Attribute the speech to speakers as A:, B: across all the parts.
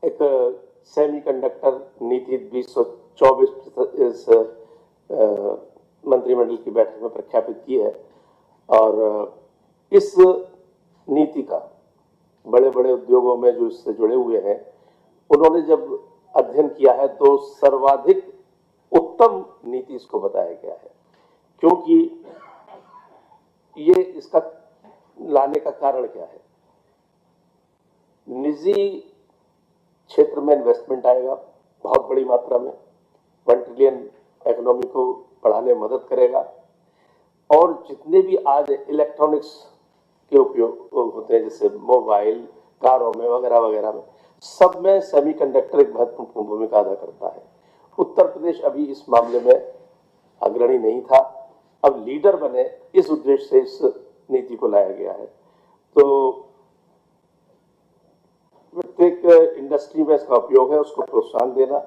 A: एक सेमीकंडक्टर नीति 2024 इस मंत्रिमंडल की बैठक में प्रख्यापित की है और इस नीति का बड़े बड़े उद्योगों में जो इससे जुड़े हुए हैं उन्होंने जब अध्ययन किया है तो सर्वाधिक उत्तम नीति इसको बताया गया है, क्योंकि ये इसका लाने का कारण क्या है। निजी क्षेत्र में इन्वेस्टमेंट आएगा बहुत बड़ी मात्रा में, 1 ट्रिलियन इकोनॉमी को बढ़ाने में मदद करेगा और जितने भी आज इलेक्ट्रॉनिक्स के उपयोग होते हैं जैसे मोबाइल, कारों में वगैरह वगैरह में, सब में सेमीकंडक्टर एक महत्वपूर्ण भूमिका अदा करता है। उत्तर प्रदेश अभी इस मामले में अग्रणी नहीं था, अब लीडर बने, इस उद्देश्य से इस नीति को लाया गया है। तो प्रत्येक इंडस्ट्री में इसका उपयोग है, उसको प्रोत्साहन देना।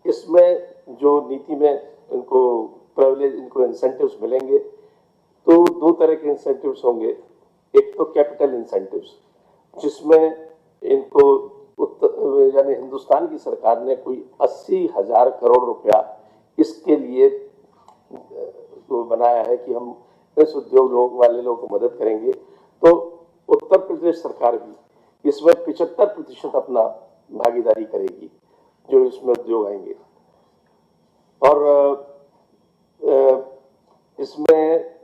A: इसमें जो नीति में इनको प्रिविलेज, इनको इंसेंटिव्स मिलेंगे, तो 2 तरह के इंसेंटिव्स होंगे। एक तो कैपिटल इंसेंटिव्स, जिसमें इनको यानी हिंदुस्तान की सरकार ने कोई 80,000 करोड़ रुपया इसके लिए तो बनाया है कि हम इस उद्योग वाले लोगों को मदद करेंगे। तो उत्तर प्रदेश सरकार भी इसमें 75% अपना भागीदारी करेगी जो इसमें उद्योग आएंगे। और इसमें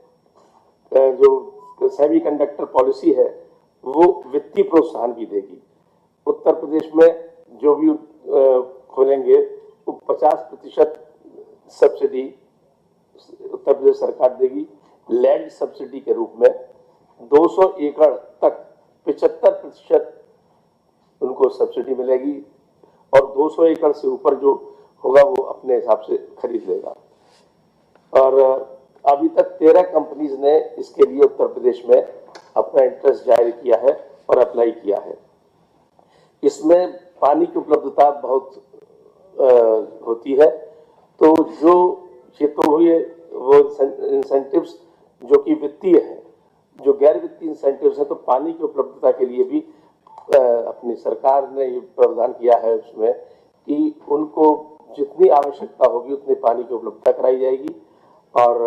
A: जो सेमीकंडक्टर पॉलिसी है वो वित्तीय प्रोत्साहन भी देगी। उत्तर प्रदेश में जो भी खोलेंगे वो 50% सब्सिडी उत्तर प्रदेश सरकार देगी। लैंड सब्सिडी के रूप में 200 एकड़ तक 75% उनको सब्सिडी मिलेगी और 200 एकड़ से ऊपर जो होगा वो अपने हिसाब से खरीद लेगा। और अभी तक 13 कंपनीज ने इसके लिए उत्तर प्रदेश में अपना इंटरेस्ट जाहिर किया है और अप्लाई किया है। इसमें पानी की उपलब्धता बहुत होती है, तो जो ये तो हुए वो इंसेंटिव्स जो कि वित्तीय है, जो गैर वित्तीय इंसेंटिव्स है, तो पानी की उपलब्धता के लिए भी अपनी सरकार ने ये प्रावधान किया है उसमें कि उनको जितनी आवश्यकता होगी उतनी पानी की उपलब्धता कराई जाएगी और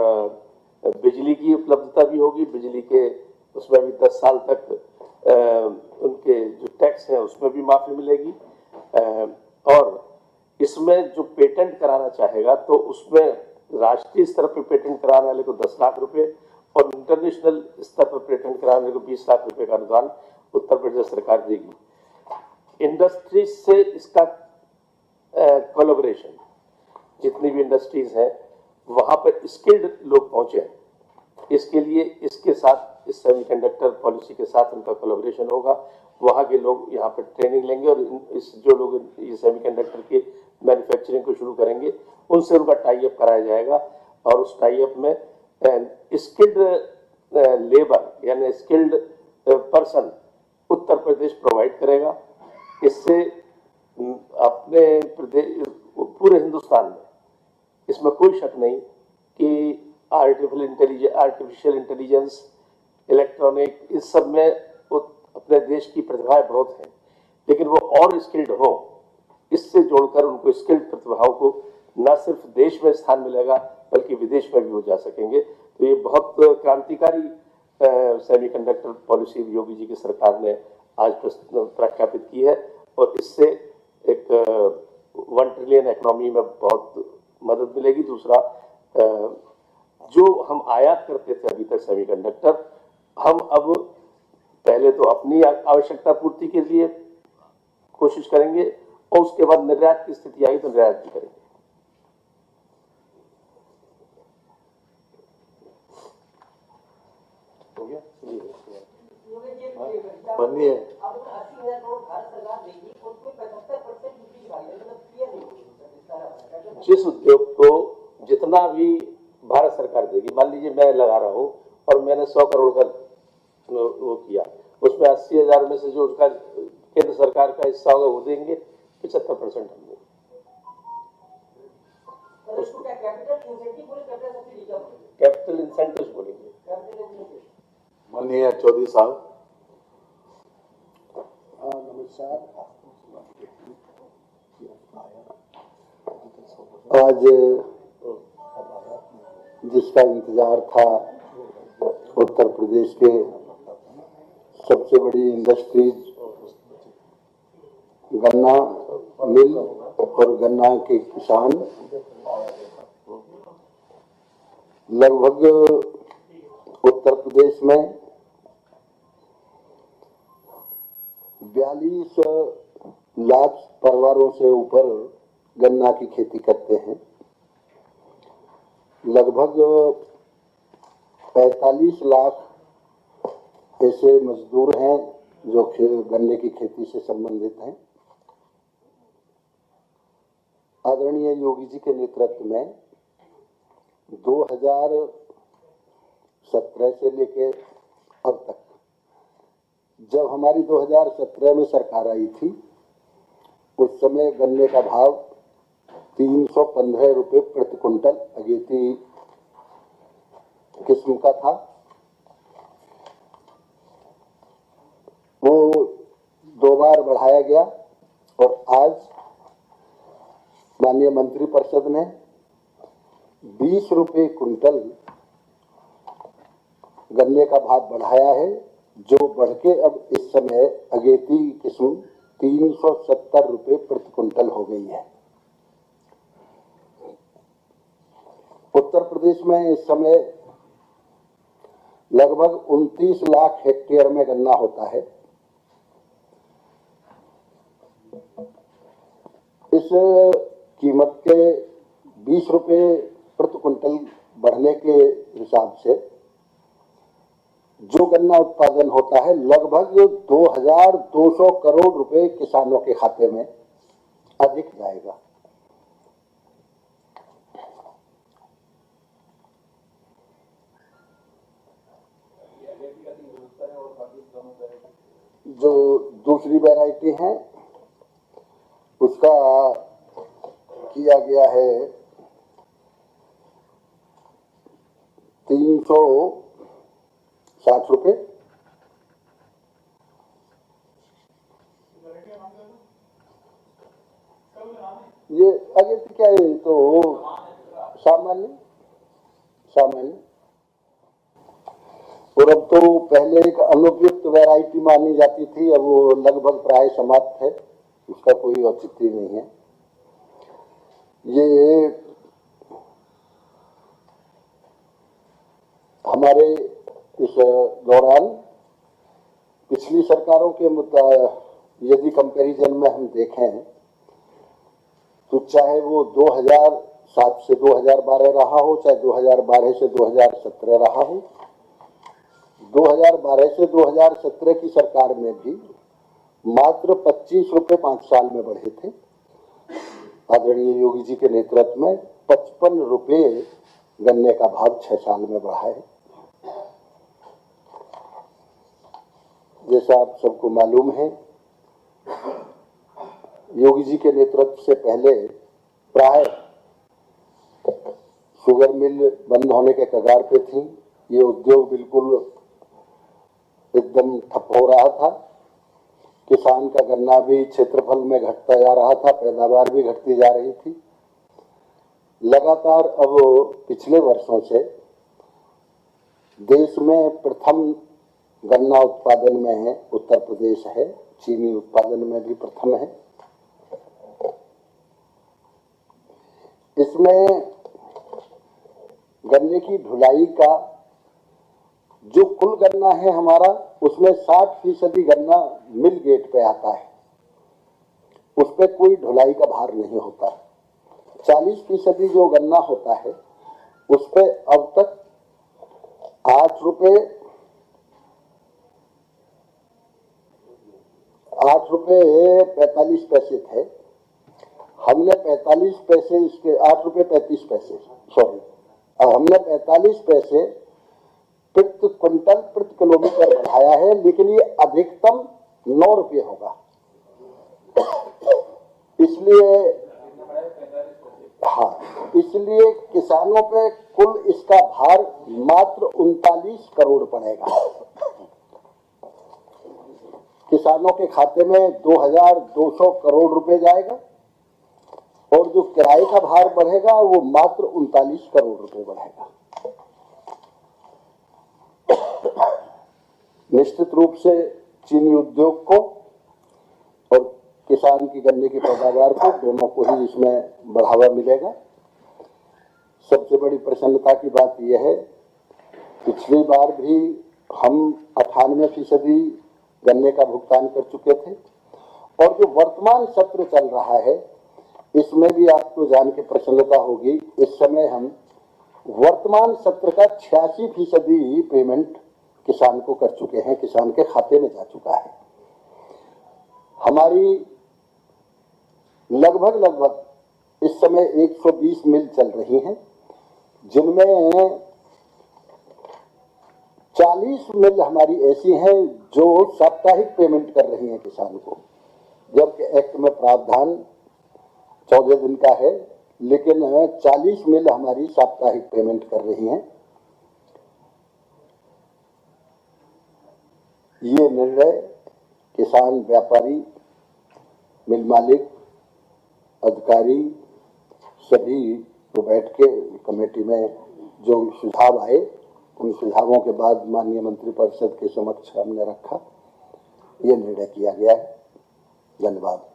A: बिजली की उपलब्धता भी होगी। बिजली के उसमें भी 10 साल तक उनके जो टैक्स है उसमें भी माफी मिलेगी। और इसमें जो पेटेंट कराना चाहेगा तो उसमें राष्ट्रीय स्तर पर पेटेंट कराने वाले को 10 लाख रुपए और इंटरनेशनल स्तर पर पेटेंट कराने वाले को 20 लाख रुपए का अनुदान उत्तर प्रदेश सरकार देगी। इंडस्ट्री से इसका कोलैबोरेशन, जितनी भी इंडस्ट्रीज हैं वहां पर स्किल्ड लोग पहुंचे, इसके लिए इसके साथ इस सेमीकंडक्टर पॉलिसी के साथ उनका कोलैबोरेशन होगा। वहां के लोग यहाँ पर ट्रेनिंग लेंगे और इस जो लोग ये सेमीकंडक्टर के मैन्युफैक्चरिंग को शुरू करेंगे उनसे उनका टाई अप कराया जाएगा और उस टाई अप में स्किल्ड लेबर यानी skilled person Uttar Pradesh provide करेगा। इससे अपने प्रदेश पूरे हिंदुस्तान में इसमें कोई शक नहीं कि आर्टिफिशियल इंटेलिजेंस, इलेक्ट्रॉनिक, इस सब में अपने देश की प्रतिभाएं बहुत हैं, लेकिन वो और स्किल्ड हो, इससे जोड़कर उनको स्किल्ड प्रतिभाओं को न सिर्फ देश में स्थान मिलेगा बल्कि विदेश में भी हो जा सकेंगे। तो ये बहुत क्रांतिकारी सेमीकंडक्टर पॉलिसी योगी जी की सरकार ने आज प्रख्यापित की है और इससे एक 1 ट्रिलियन इकोनॉमी में बहुत मदद मिलेगी। दूसरा, जो हम आयात करते थे अभी तक सेमीकंडक्टर, हम अब पहले तो अपनी आवश्यकता पूर्ति के लिए कोशिश करेंगे और उसके बाद निर्यात की स्थिति आई तो निर्यात भी करेंगे। हो गया? बनिए जिस उद्योग को जितना भी भारत सरकार देगी, मान लीजिए मैं लगा रहा हूं और मैंने 100 करोड़ का वो किया, उसमें 80,000 में से जो उसका केंद्र सरकार का हिस्सा होगा वो देंगे, 75% हम देंगे। कैपिटल इंसेंटिव बोलेंगे।
B: माननीय चौधरी साहब।
C: नमस्कार।
B: आज जिसका इंतजार था, उत्तर प्रदेश के सबसे बड़ी इंडस्ट्रीज गन्ना मिल और गन्ना के किसान लगभग उत्तर प्रदेश में 42 लाख परिवारों से ऊपर गन्ना की खेती करते हैं। लगभग 45 लाख ऐसे मजदूर हैं जो गन्ने की खेती से संबंधित हैं। आदरणीय योगी जी के नेतृत्व में 2017 से लेके अब तक, जब हमारी 2017 में सरकार आई थी, उस समय गन्ने का भाव 315 रुपये प्रति क्विंटल अगेती किस्म का था। वो 2 बार बढ़ाया गया और आज माननीय मंत्रिपरिषद ने 20 रुपये क्विंटल गन्ने का भाव बढ़ाया है, जो बढ़ के अब इस समय अगेती किस्म 370 रुपये प्रति क्विंटल हो गई है। उत्तर प्रदेश में इस समय लगभग 29 लाख हेक्टेयर में गन्ना होता है। इस कीमत के 20 रुपये प्रति क्विंटल बढ़ने के हिसाब से जो गन्ना उत्पादन होता है लगभग 2200 करोड़ रुपए किसानों के खाते में अधिक जाएगा। जो दूसरी वैरायटी है उसका किया गया है 360 रुपये। ये आगे क्या है, तो सामान्य और अब तो पहले एक अनुपयुक्त वैरायटी मानी जाती थी, अब वो लगभग प्राय समाप्त है, उसका कोई औचित्य नहीं है। ये हमारे इस दौरान पिछली सरकारों के यदि कंपैरिजन में हम देखें तो चाहे वो 2007 से 2012 रहा हो, चाहे 2012 से 2017 रहा हो, 2012 से 2017 की सरकार में भी मात्र 25 रुपये 5 साल में बढ़े थे। आदरणीय योगी जी के नेतृत्व में 55 रुपये गन्ने का भाव 6 साल में बढ़ा है। जैसा आप सबको मालूम है, योगी जी के नेतृत्व से पहले प्राय शुगर मिल बंद होने के कगार पे थी। ये उद्योग बिल्कुल एकदम ठप हो रहा था। किसान का गन्ना भी क्षेत्रफल में घटता जा रहा था, पैदावार भी घटती जा रही थी। लगातार अब पिछले वर्षों से देश में प्रथम गन्ना उत्पादन में है उत्तर प्रदेश है, चीनी उत्पादन में भी प्रथम है। इसमें गन्ने की ढुलाई का जो कुल गन्ना है हमारा, उसमें 60% गन्ना मिल गेट पे आता है, उस पर कोई ढुलाई का भार नहीं होता। 40% जो गन्ना होता है उस पर अब तक 8 रुपये 45 पैसे थे। हमने 45 पैसे इसके 8 रुपये 35 पैसे सॉरी हमने 45 पैसे प्रति क्विंटल प्रति किलोमीटर बढ़ाया है, लेकिन ये अधिकतम 9 रुपये होगा। इसलिए इसलिए किसानों पे कुल इसका भार मात्र 39 करोड़ पड़ेगा। किसानों के खाते में 2200 करोड़ रुपए जाएगा और जो किराए का भार बढ़ेगा वो मात्र 39 करोड़ रुपए बढ़ेगा। निश्चित रूप से चीनी उद्योग को और किसान की गन्ने की पैदावार को, दोनों को ही इसमें बढ़ावा मिलेगा। सबसे बड़ी प्रसन्नता की बात यह है, पिछली बार भी हम 98% गन्ने का भुगतान कर चुके थे, और जो वर्तमान सत्र चल रहा है इसमें भी आपको जान के प्रसन्नता होगी, इस समय हम वर्तमान सत्र का 86% पेमेंट किसान को कर चुके हैं, किसान के खाते में जा चुका है। हमारी लगभग इस समय 120 मिल चल रही हैं, जिनमें 40 मिल हमारी ऐसी हैं जो साप्ताहिक पेमेंट कर रही हैं किसान को, जबकि एक्ट में प्रावधान 14 दिन का है, लेकिन 40 मिल हमारी साप्ताहिक पेमेंट कर रही हैं। ये निर्णय किसान, व्यापारी, मिल मालिक, अधिकारी सभी को बैठ के कमेटी में जो सुझाव आए, उन सुझावों के बाद माननीय मंत्रिपरिषद के समक्ष हमने रखा, ये निर्णय किया गया है। धन्यवाद।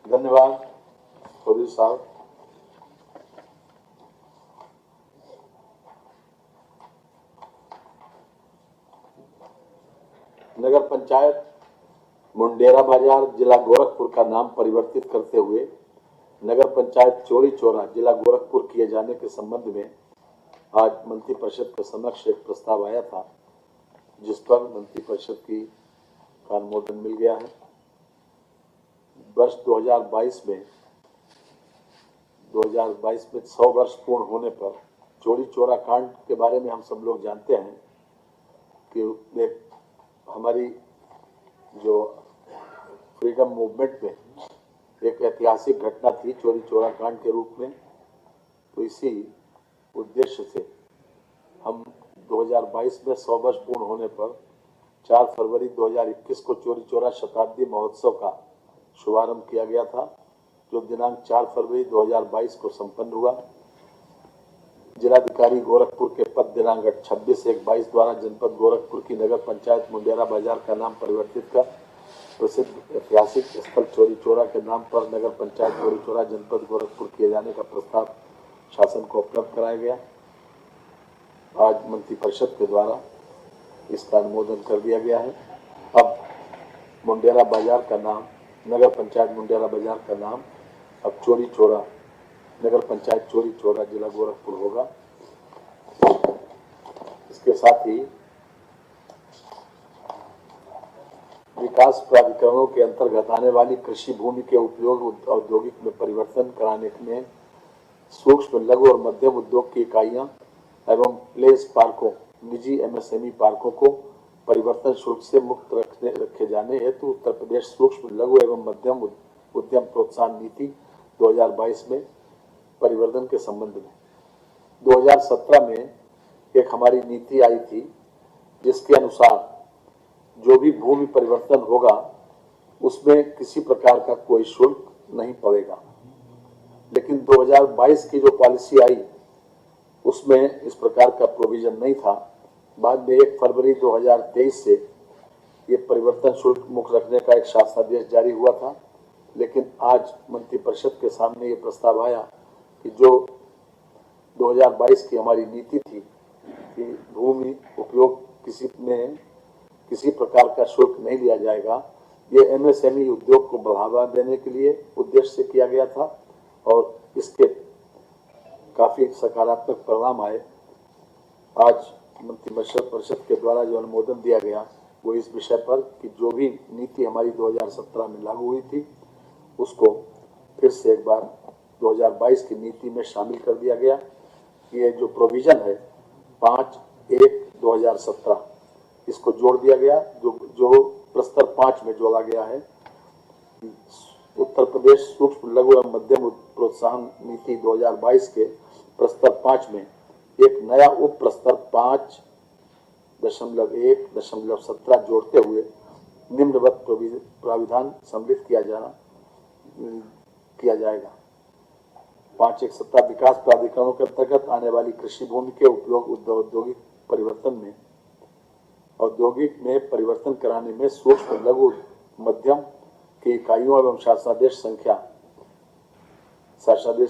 C: धन्यवाद चौधरी साहब। नगर पंचायत मुंडेरा बाजार जिला गोरखपुर का नाम परिवर्तित करते हुए नगर पंचायत चौरी चौरा जिला गोरखपुर किए जाने के संबंध में आज मंत्रिपरिषद के समक्ष एक प्रस्ताव आया था, जिस पर मंत्रिपरिषद का अनुमोदन मिल गया है। वर्ष 2022 में 100 वर्ष पूर्ण होने पर चौरी चौरा कांड के बारे में हम सब लोग जानते हैं कि एक हमारी जो फ्रीडम मूवमेंट में एक ऐतिहासिक घटना थी चौरी चौरा कांड के रूप में। तो इसी उद्देश्य से हम 2022 में 100 वर्ष पूर्ण होने पर 4 फरवरी 2021 को चौरी चौरा शताब्दी महोत्सव का शुभारंभ किया गया था, जो दिनांक 4 फरवरी 2022 को संपन्न हुआ। जिलाधिकारी गोरखपुर के पद दिनांक 26/1/22 द्वारा जनपद गोरखपुर की नगर पंचायत मुंडेरा बाजार का नाम परिवर्तित कर प्रसिद्ध ऐतिहासिक स्थल चौरी चौरा के नाम पर नगर पंचायत चौरी चौरा जनपद गोरखपुर किए जाने का प्रस्ताव शासन को उपलब्ध कराया गया। आज मंत्रिपरिषद के द्वारा इसका अनुमोदन कर दिया गया है। अब मुंडेरा बाजार का नाम, नगर पंचायत मुंडेरा बाजार का नाम अब चौरी चौरा, नगर पंचायत चौरी चौरा जिला गोरखपुर होगा। इसके साथ ही विकास प्राधिकरणों के अंतर्गत आने वाली कृषि भूमि के उपयोग औद्योगिक में परिवर्तन कराने में सूक्ष्म, लघु और मध्यम उद्योग की इकाइयां एवं प्लेस पार्कों, निजी एमएसएमई पार्कों को परिवर्तन शुल्क से मुक्त रखे जाने हेतु उत्तर प्रदेश सूक्ष्म, लघु एवं मध्यम उद्यम प्रोत्साहन नीति 2022 में परिवर्तन के संबंध में 2017 में एक हमारी नीति आई थी, जिसके अनुसार जो भी भूमि परिवर्तन होगा उसमें किसी प्रकार का कोई शुल्क नहीं पड़ेगा। लेकिन 2022 की जो पॉलिसी आई उसमें इस प्रकार का प्रोविजन नहीं था। बाद में 1 फरवरी 2023 से ये परिवर्तन शुल्क मुक्त रखने का एक शासनादेश जारी हुआ था। लेकिन आज मंत्रिपरिषद के सामने ये प्रस्ताव आया कि जो 2022 की हमारी नीति थी कि भूमि उपयोग किसी प्रकार का शुल्क नहीं लिया जाएगा, ये एमएसएमई उद्योग को बढ़ावा देने के लिए उद्देश्य से किया गया था और इसके काफी सकारात्मक परिणाम आए। आज मंत्रिपरिषद के द्वारा जो अनुमोदन दिया गया वो इस विषय पर कि जो भी नीति हमारी 2017 में लागू हुई थी उसको फिर से एक बार 2022 की नीति में शामिल कर दिया गया। ये जो प्रोविजन है 5/1/2017 इसको जोड़ दिया गया, जो प्रस्तर 5 में जोड़ा गया है। उत्तर प्रदेश सूक्ष्म, लघु एवं मध्यम प्रोत्साहन नीति 2022 के प्रस्तर 5 में एक नया उप प्रस्तर 5.1.17 जोड़ते हुए निम्नवत प्राविधान सम्मिलित किया जाना। किया जाएगा। 5-1 विकास प्राधिकरणों के अंतर्गत आने वाली कृषि भूमि के उपयोग औद्योगिक परिवर्तन कराने में सूक्ष्म लघु मध्यम की इकाइयों एवं शासनादेश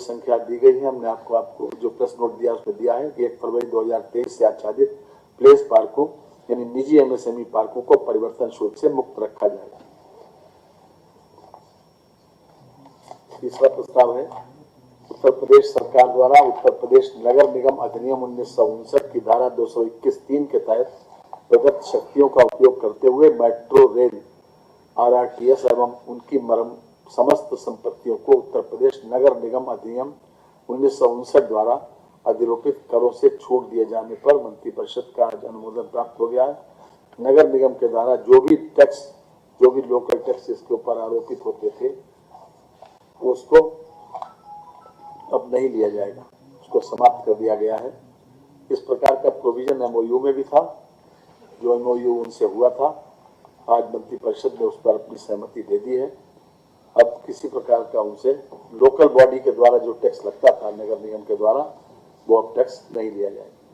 C: संख्या दी गई है। हमने आपको जो प्रेस नोट दिया उसमें दिया है कि 1 फरवरी 2023 से आच्छादित प्लेस पार्कों यानी निजी एमएसएमई पार्कों को परिवर्तन शुल्क से मुक्त रखा जाएगा। तीसरा प्रस्ताव है उत्तर प्रदेश सरकार द्वारा उत्तर प्रदेश नगर निगम अधिनियम 1959 की धारा 221(3) के तहत प्रदत्त शक्तियों का उपयोग करते हुए मेट्रो रेल आरआरटीएस एवं उनकी समस्त संपत्तियों को उत्तर प्रदेश नगर निगम अधिनियम 1959 द्वारा अधिरोपित करों से छूट दिए जाने पर मंत्रिपरिषद का आज अनुमोदन प्राप्त हो गया है। नगर निगम के द्वारा जो भी लोकल टैक्स इसके ऊपर आरोपित होते थे उसको अब नहीं लिया जाएगा, उसको समाप्त कर दिया गया है। इस प्रकार का प्रोविजन एमओयू में भी था, जो एमओयू उनसे हुआ था। आज मंत्रिपरिषद ने उस पर अपनी सहमति दे दी है। अब किसी प्रकार का उनसे लोकल बॉडी के द्वारा जो टैक्स लगता था नगर निगम के द्वारा, वो अब टैक्स नहीं लिया जाएगा।